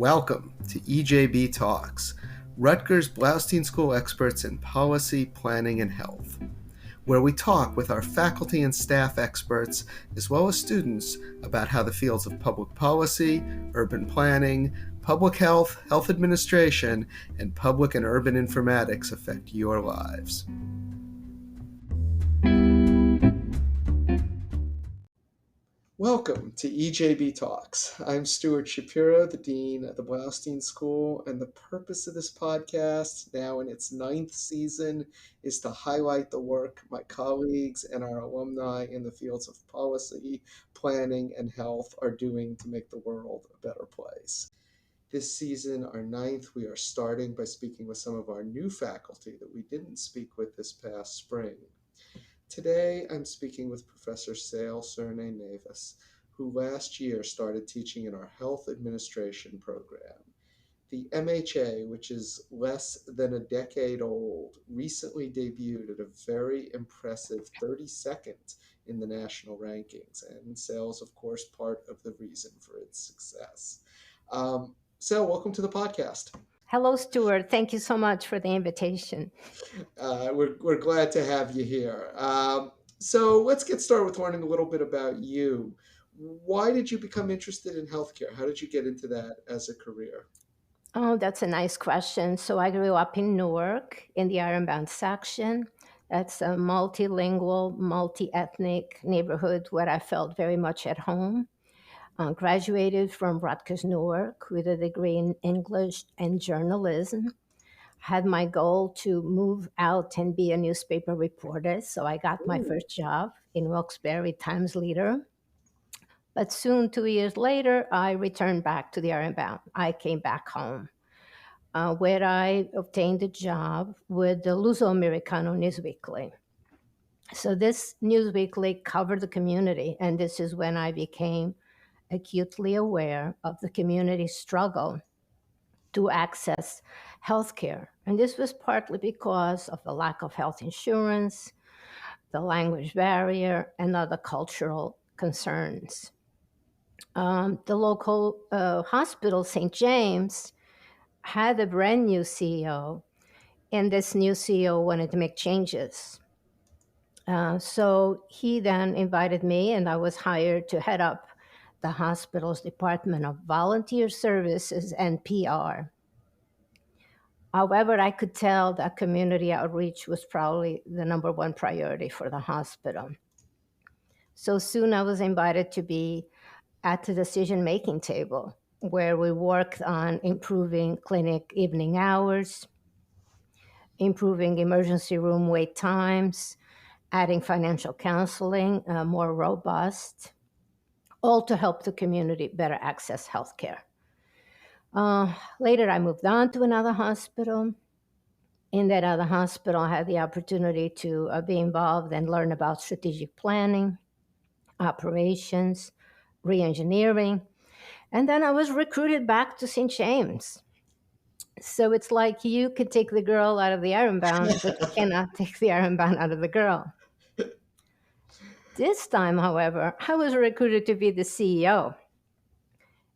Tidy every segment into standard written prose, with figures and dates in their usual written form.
Welcome to EJB Talks, Rutgers Blaustein School experts in policy, planning, and health, where we talk with our faculty and staff experts, as well as students, about how the fields of public policy, urban planning, public health, health administration, and public and urban informatics affect your lives. Welcome to EJB Talks. I'm Stuart Shapiro, the Dean of the Blaustein School, and the purpose of this podcast, now in its 9th season, is to highlight the work my colleagues and our alumni in the fields of policy, planning, and health are doing to make the world a better place. This season, our 9th, we are starting by speaking with some of our new faculty that we didn't speak with this past spring. Today, I'm speaking with Professor Cirne-Neves, who last year started teaching in our health administration program. The MHA, which is less than a decade old, recently debuted at a very impressive 32nd in the national rankings, and sales, of course, part of the reason for its success. Welcome to the podcast. Hello, Stuart. Thank you so much for the invitation. We're glad to have you here. So let's get started with learning a little bit about you. Why did you become interested in healthcare? How did you get into that as a career? Oh, that's a nice question. So I grew up in Newark in the Ironbound section. That's a multilingual, multi-ethnic neighborhood where I felt very much at home. Graduated from Rutgers Newark with a degree in English and journalism. Had my goal to move out and be a newspaper reporter, so I got my first job in Wilkes-Barre Times Leader. But soon, 2 years later, I returned back to the Ironbound. I came back home, where I obtained a job with the Luso Americano Newsweekly. So this newsweekly covered the community, and this is when I became acutely aware of the community's struggle to access healthcare. And this was partly because of the lack of health insurance, the language barrier, and other cultural concerns. The local hospital, St. James, had a brand new CEO, and this new CEO wanted to make changes. So he then invited me, and I was hired to head up the hospital's Department of Volunteer Services and PR. However, I could tell that community outreach was probably the number one priority for the hospital. So soon I was invited to be at the decision-making table, where we worked on improving clinic evening hours, improving emergency room wait times, adding financial counseling, more robust, all to help the community better access healthcare. Later, I moved on to another hospital. In that other hospital, I had the opportunity to be involved and learn about strategic planning, operations, re-engineering. And then I was recruited back to St. James. So it's like you could take the girl out of the Ironbound, but you cannot take the Ironbound out of the girl. This time, however, I was recruited to be the CEO.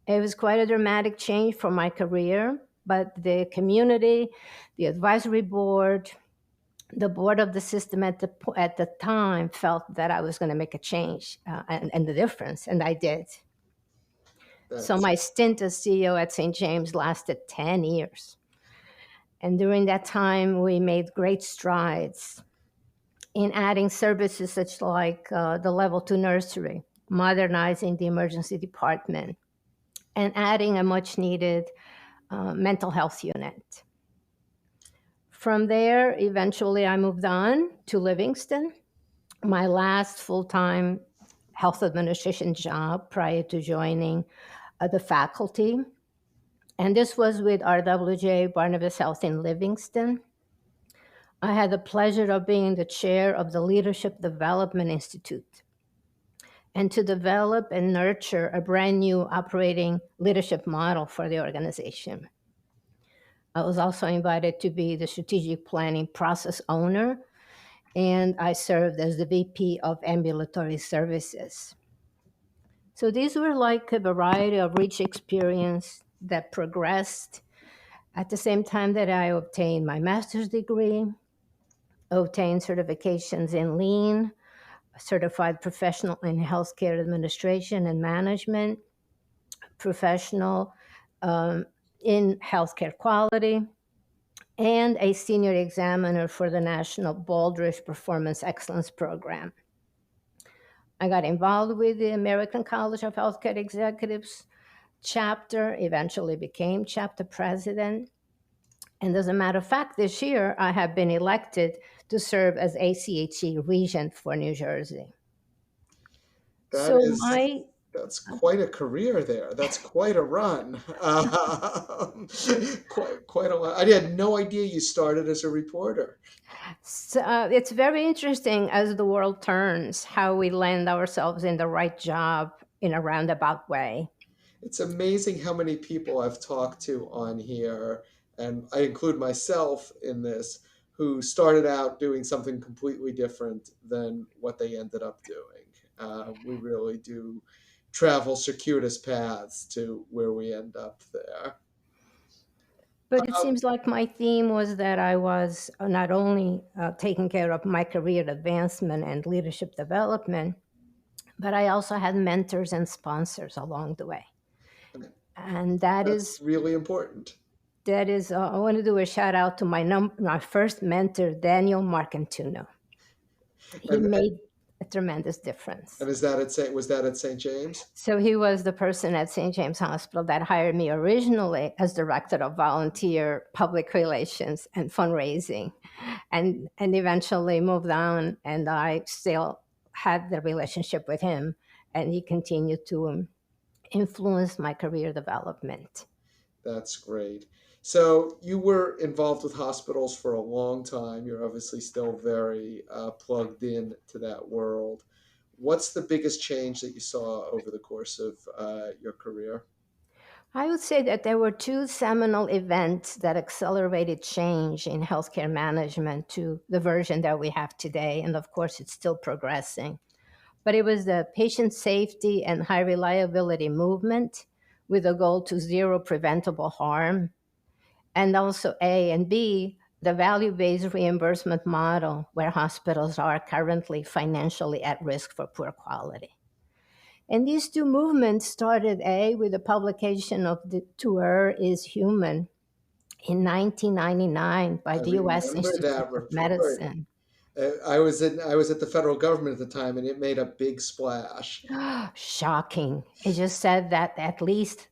It was quite a dramatic change for my career, but the community, the advisory board, the board of the system at the time felt that I was going to make a change and the difference, and I did. So my stint as CEO at St. James lasted 10 years. And during that time, we made great strides in adding services such like the level 2 nursery, modernizing the emergency department, and adding a much needed mental health unit. From there, eventually I moved on to Livingston, my last full-time health administration job prior to joining the faculty. And this was with RWJ Barnabas Health in Livingston. I had the pleasure of being the chair of the Leadership Development Institute and to develop and nurture a brand new operating leadership model for the organization. I was also invited to be the strategic planning process owner, and I served as the VP of ambulatory services. So these were like a variety of rich experience that progressed at the same time that I obtained my master's degree, obtained certifications in lean, certified professional in healthcare administration and management, professional um, in healthcare quality, and a senior examiner for the National Baldrige Performance Excellence Program. I got involved with the American College of Healthcare Executives chapter, eventually became chapter president. And as a matter of fact, this year I have been elected to serve as ACHE regent for New Jersey. That So is my that's quite a career there. That's quite a run. Quite a lot. I had no idea you started as a reporter. it's very interesting as the world turns how we land ourselves in the right job in a roundabout way. It's amazing how many people I've talked to on here, and I include myself in this, who started out doing something completely different than what they ended up doing. We really do travel circuitous paths to where we end up there. But it seems like my theme was that I was not only taking care of my career advancement and leadership development, but I also had mentors and sponsors along the way. And That's really important. I want to do a shout out to my first mentor, Daniel Marcantuno. He And made a tremendous difference. is that at St. Was that at St. James? So he was the person at St. James Hospital that hired me originally as director of volunteer public relations and fundraising, and eventually moved on. And I still had the relationship with him, and he continued to influence my career development. That's great. So you were involved with hospitals for a long time. You're obviously still very plugged in to that world. What's the biggest change that you saw over the course of your career? I would say that there were two seminal events that accelerated change in healthcare management to the version that we have today. And of course, it's still progressing. But it was the patient safety and high reliability movement with a goal to zero preventable harm. And also, A and B, the value based reimbursement model where hospitals are currently financially at risk for poor quality. And these two movements started with the publication of the Tour is Human in 1999 by I the US remember Institute that of report. Medicine. I was at the federal government at the time, and it made a big splash. Shocking. It just said that at least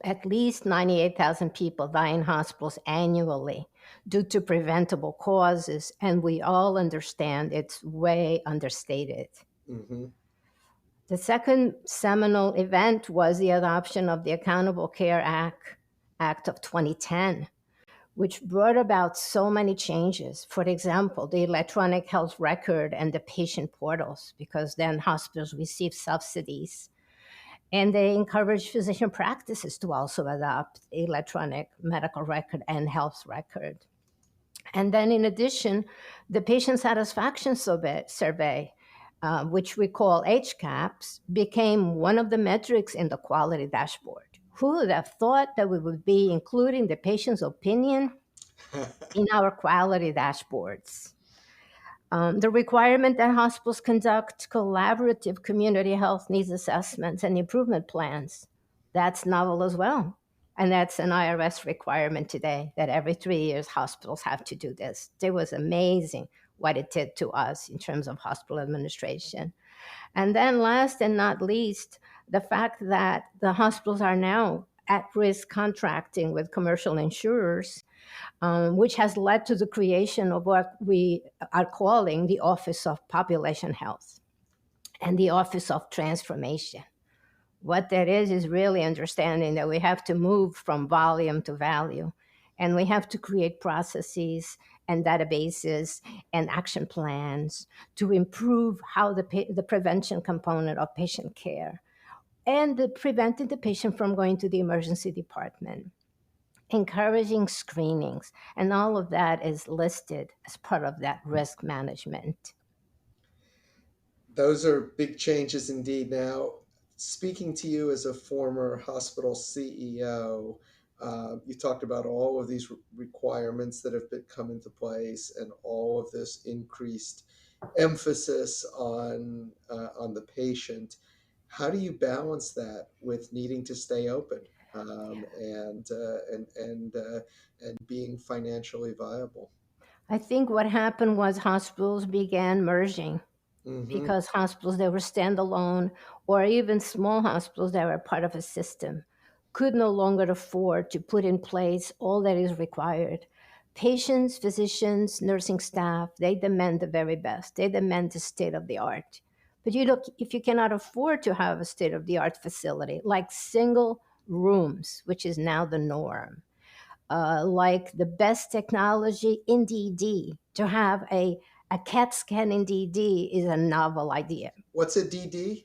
98,000 people die in hospitals annually due to preventable causes, and we all understand it's way understated. Hmm. The second seminal event was the adoption of the Accountable Care Act of 2010, which brought about so many changes. For example, the electronic health record and the patient portals, because then hospitals receive subsidies. And they encourage physician practices to also adopt electronic medical record and health record. And then, in addition, the patient satisfaction survey, which we call HCAHPS, became one of the metrics in the quality dashboard. Who would have thought that we would be including the patient's opinion in our quality dashboards? The requirement that hospitals conduct collaborative community health needs assessments and improvement plans. That's novel as well. And that's an IRS requirement today that every 3 years hospitals have to do this. It was amazing what it did to us in terms of hospital administration. And then, last and not least, the fact that the hospitals are now at risk contracting with commercial insurers, which has led to the creation of what we are calling the Office of Population Health and the Office of Transformation. What that is really understanding that we have to move from volume to value, and we have to create processes and databases and action plans to improve how the prevention component of patient care and preventing the patient from going to the emergency department, encouraging screenings, and all of that is listed as part of that risk management. Those are big changes indeed. Now, speaking to you as a former hospital CEO, You talked about all of these requirements that have been come into place, and all of this increased emphasis on the patient. How do you balance that with needing to stay open, and being financially viable? I think what happened was hospitals began merging, Mm-hmm. because hospitals that were standalone, or even small hospitals that were part of a system, could no longer afford to put in place all that is required. Patients, physicians, nursing staff, they demand the very best. They demand the state of the art. But you look, if you cannot afford to have a state of the art facility, like single rooms, which is now the norm, like the best technology in DD, to have a CAT scan in DD is a novel idea. What's a DD?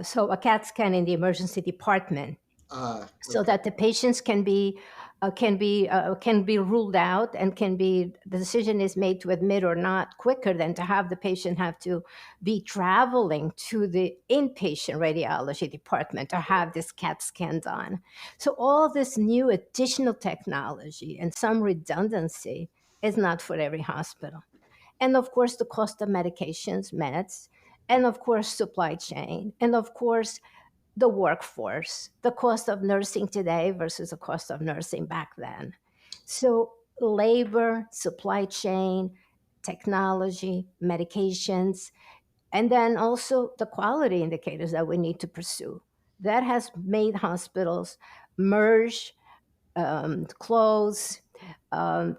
So a CAT scan in the emergency department, Ah, so okay. that the patients can be ruled out, and can be the decision is made to admit or not quicker than to have the patient have to be traveling to the inpatient radiology department to have this CAT scan done. So all this new additional technology and some redundancy is not for every hospital. And of course, the cost of medications, meds, and of course, supply chain, and of course, the workforce, the cost of nursing today versus the cost of nursing back then. So, labor, supply chain, technology, medications, and then also the quality indicators that we need to pursue. That has made hospitals merge, close,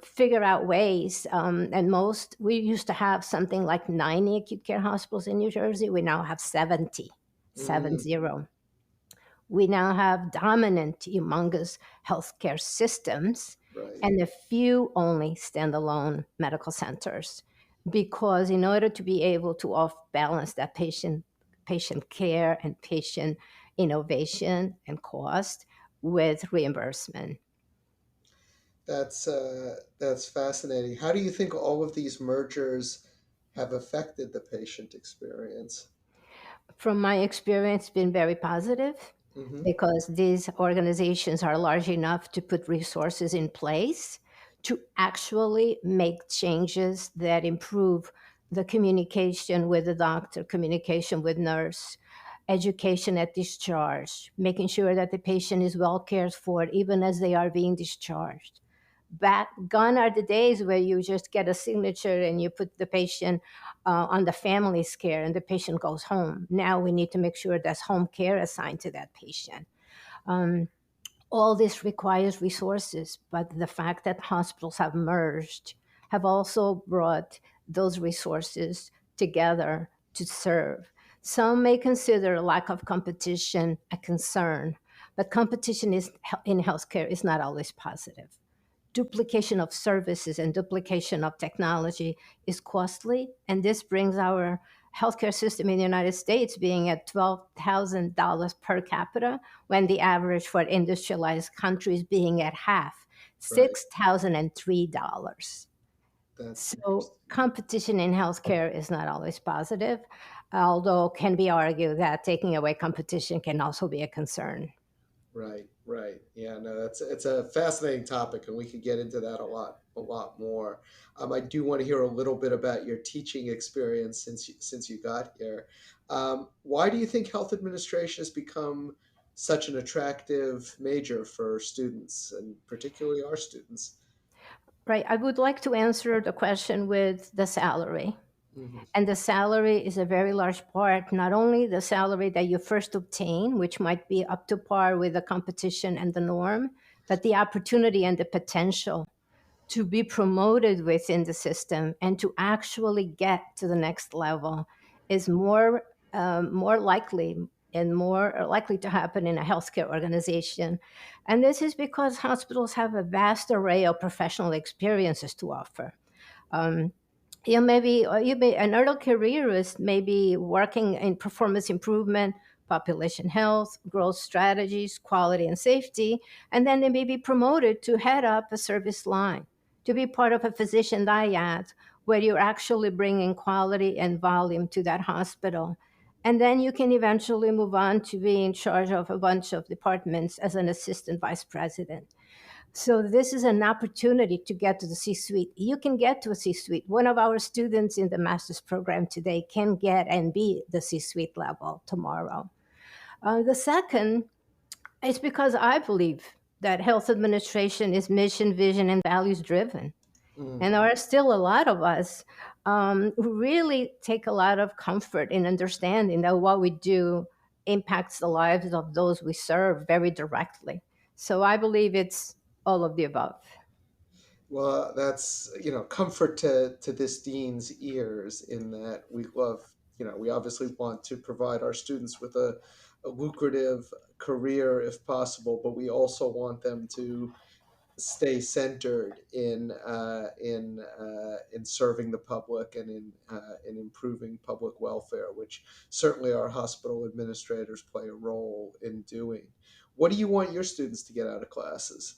figure out ways. And most, we used to have something like 90 acute care hospitals in New Jersey. We now have 70, Mm, 70. We now have dominant, humongous healthcare systems right. and a few only standalone medical centers. Because in order to be able to off balance that patient care and patient innovation and cost with reimbursement. That's fascinating. How do you think all of these mergers have affected the patient experience? From my experience, been very positive, Mm-hmm. because these organizations are large enough to put resources in place to actually make changes that improve the communication with the doctor, communication with nurse, education at discharge, making sure that the patient is well cared for even as they are being discharged. Back gone are the days where you just get a signature and you put the patient on the family's care and the patient goes home. Now we need to make sure there's home care assigned to that patient. Um, all this requires resources, but the fact that hospitals have merged have also brought those resources together to serve. Some may consider lack of competition a concern, but competition is in healthcare is not always positive. Duplication of services and duplication of technology is costly, and this brings our healthcare system in the United States being at $12,000 per capita, when the average for industrialized countries being at half, Right. $6,003. That's So interesting. competition in healthcare is not always positive, although can be argued that taking away competition can also be a concern. Right. Right. Yeah. No, that's it's a fascinating topic, and we could get into that a lot more. I do want to hear a little bit about your teaching experience since you got here. Why do you think health administration has become such an attractive major for students, and particularly our students? Right. I would like to answer the question with the salary. Hmm. And the salary is a very large part, not only the salary that you first obtain, which might be up to par with the competition and the norm, but the opportunity and the potential to be promoted within the system and to actually get to the next level is more likely and more likely to happen in a healthcare organization. And this is because hospitals have a vast array of professional experiences to offer. Um, you may an early careerist may be working in performance improvement, population health, growth strategies, quality and safety, and then they may be promoted to head up a service line, to be part of a physician dyad, where you're actually bringing quality and volume to that hospital. And then you can eventually move on to being in charge of a bunch of departments as an assistant vice president. So this is an opportunity to get to the C-suite. You can get to a C-suite. One of our students in the master's program today can get and be the C-suite level tomorrow. The second is because I believe that health administration is mission, vision, and values driven. Mm. And there are still a lot of us who really take a lot of comfort in understanding that what we do impacts the lives of those we serve very directly. So I believe it's all of the above. Well, that's, comfort to this dean's ears, in that we love, we obviously want to provide our students with a lucrative career if possible, but we also want them to stay centered in serving the public and in improving public welfare, which certainly our hospital administrators play a role in doing. What do you want your students to get out of classes?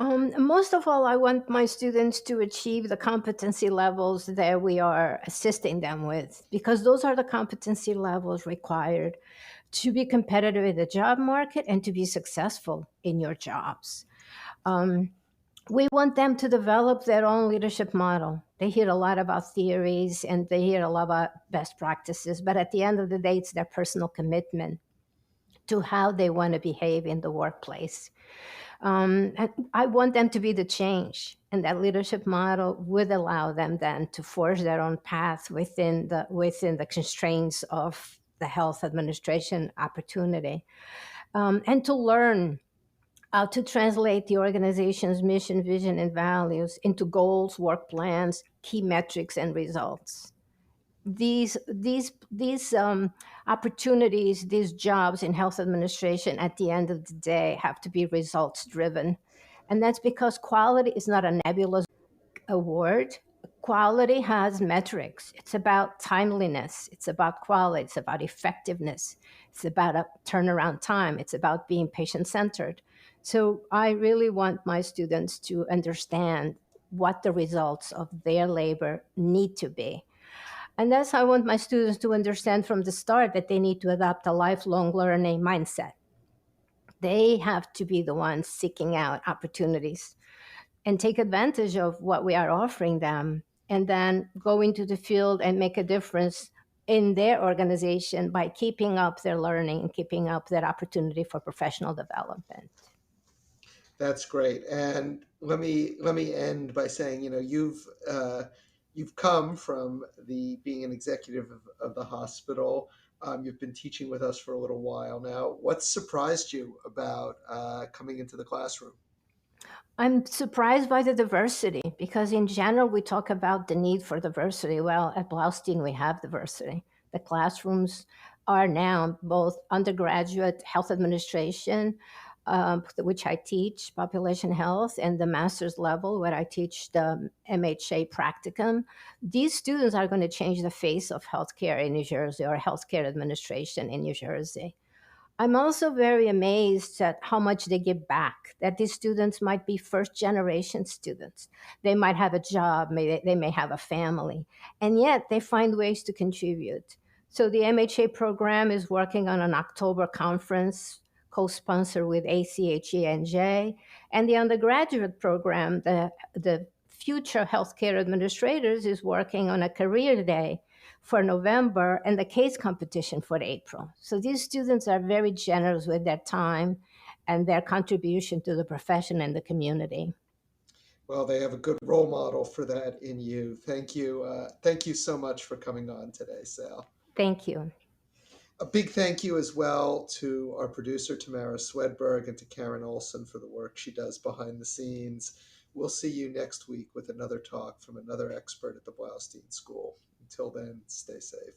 Most of all, I want my students to achieve the competency levels that we are assisting them with, because those are the competency levels required to be competitive in the job market and to be successful in your jobs. Um, we want them to develop their own leadership model. They hear a lot about theories and they hear a lot about best practices, but at the end of the day, it's their personal commitment to how they want to behave in the workplace. And I want them to be the change, and that leadership model would allow them then to forge their own path within the constraints of the health administration opportunity, and to learn how to translate the organization's mission, vision, and values into goals, work plans, key metrics, and results. These opportunities, these jobs in health administration, at the end of the day, have to be results driven, and that's because quality is not a nebulous award. Quality has metrics. It's about timeliness. It's about quality. It's about effectiveness. It's about a turnaround time. It's about being patient centered. So I really want my students to understand what the results of their labor need to be. And that's how I want my students to understand from the start that they need to adopt a lifelong learning mindset. They have to be the ones seeking out opportunities and take advantage of what we are offering them, and then go into the field and make a difference in their organization by keeping up their learning and keeping up that opportunity for professional development. That's great. And let me end by saying, you've come from the being an executive of the hospital. You've been teaching with us for a little while now. What surprised you about coming into the classroom? I'm surprised by the diversity because, in general, we talk about the need for diversity. Well, at Blaustein, we have diversity. The classrooms are now both undergraduate health administration, which I teach, population health, and the master's level, where I teach the MHA practicum. These students are going to change the face of healthcare in New Jersey, or healthcare administration in New Jersey. I'm also very amazed at how much they give back. That these students might be first generation students. They might have a job, they may have a family, and yet they find ways to contribute. So the MHA program is working on an October conference co-sponsored with ACHENJ, and the undergraduate program, the Future Healthcare Administrators, is working on a career day for November and the case competition for April. So these students are very generous with their time and their contribution to the profession and the community. Well, they have a good role model for that in you. Thank you. Thank you so much for coming on today, Sal. Thank you. A big thank you as well to our producer, Tamara Swedberg, and to Karen Olson for the work she does behind the scenes. We'll see you next week with another talk from another expert at the Blaustein School. Until then, stay safe.